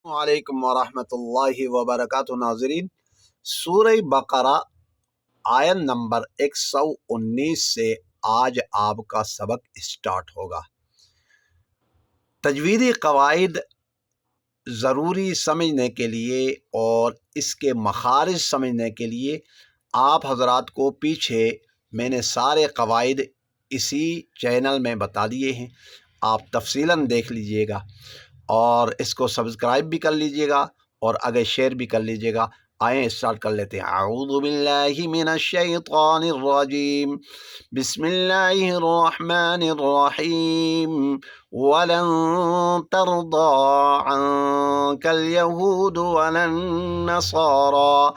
वालेकुम वरहमतुल्लाहि वबरकातुहू। नाज़रीन, सूरह बकरा आयत नंबर 119 से आज आपका सबक स्टार्ट होगा। तजवीदी कवायद ज़रूरी समझने के लिए और इसके मखारिज समझने के लिए आप हज़रात को पीछे मैंने सारे कवायद इसी चैनल में बता दिए हैं। आप तफसीलन देख लीजिएगा और इसको सब्सक्राइब भी कर लीजिएगा और आगे शेयर भी कर लीजिएगा। आए स्टार्ट कर लेते हैं। अऊज़ु बिल्लाहि मिनश शैतानिर रजीम, बिस्मिल्लाहिर रहमानिर रहीम। वलन तर्दा अंकल यहूद वलन नसारा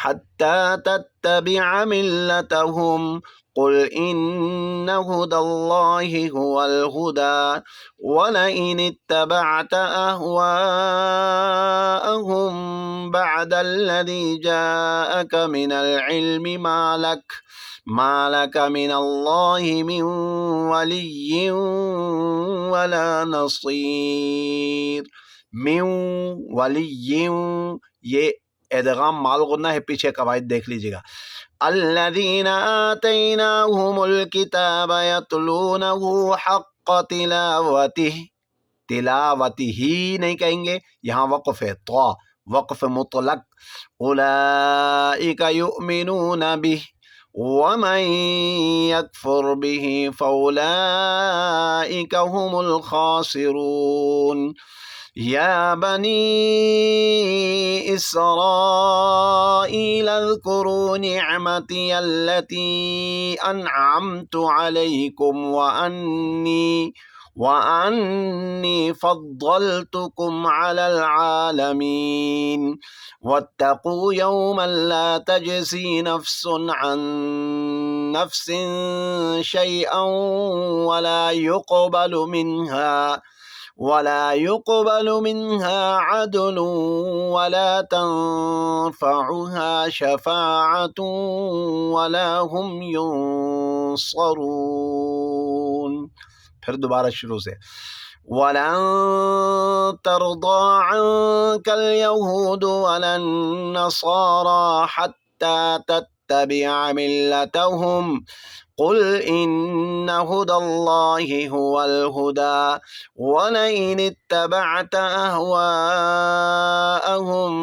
हत्ता तत्तबिअ मिल्लतहुम कुल इन्न हुदल्लाहि हुवल हुदा वलइन इत्तबअत अहवाअहुम बअदल्लज़ी जाअक मिनल इल्मि मालक मिनल्लाहि मिन वलिय्यिन वला नसीर। मिन वलिय्यिन ये इदगाम माल गुन्ना है, पीछे कवायद देख लीजिएगा। अल्लज़ीना आतैनाहुमुल किताब यतलूनहु हक़्क़ तिलावतिही, तिलावतिही नहीं कहेंगे, यहाँ वक़्फ़ है, तो वक़्फ़ मुतलक। उलाइका युमिनून बिही वमन यकफुर बिही फउलाइका हुमुल खासिरून। या बनी इस्राईल अज़्कुरू निअमती अल्लती अनअमतु अलैकुम वअन्नी फ़द्दलतुकुम अलल आलमीन। वत्तक़ू यौमन ला तजज़ी नफ़्सुन अन नफ़्सिन शैअन वला युक़बलु मिन्हा अदलुन वला तंफ़अुहा शफ़ाअतुन वला हुम युनसरून। फिर दोबारा शुरू से। वलन तर्दा अंकल यहूद वलन नसारा हत्ता तत्तबिअ मिल्लतहुम कुल इन्न हुदल्लाहि हुवल हुदा वलइन इत्तबअत अहवाअहुम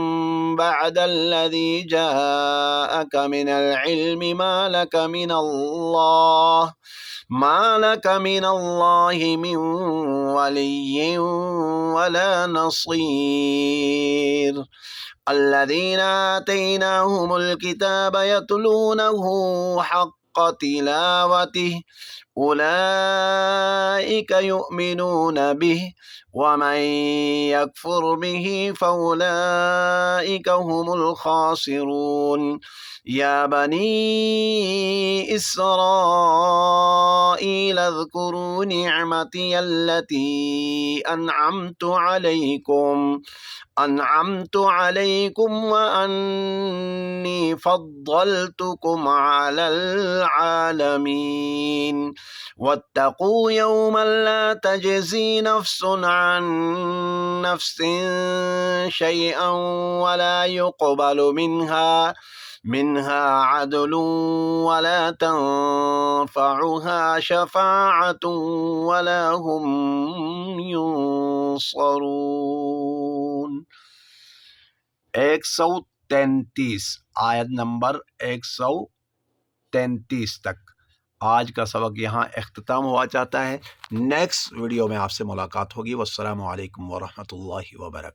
बअदल्लज़ी जाअक मिनल इल्मि मालक मिनल्लाहि मिन वलिय्यिन वला नसीर। अल्लज़ीना आतैनाहुमुल किताब यतलूनहु हक़्क़ तिलावतिही उलाइका युमिनून बिही वमन यकफुर बिही फउलाइका हुमुल खासिरून। या बनी इस्राईल अज़्कुरू निअमती अल्लती अनअमतु अलैकुम वअन्नी फ़द्दलतुकुम अलल आलमीन। वत्तक़ू यौमन ला तजज़ी नफ़्सुन अन नफ़्सिन शैअन वला युक़बलु मिन्हा अदलुन वला तंफ़अुहा शफ़ाअतुन वला हुम युनसरून। 133 आयत नंबर 133 तक आज का सबक यहाँ इख्तिताम हुआ चाहता है। नेक्स्ट वीडियो में आपसे मुलाकात होगी। वस्सलामु अलैकुम वरहमतुल्लाहि वबरकातुहू।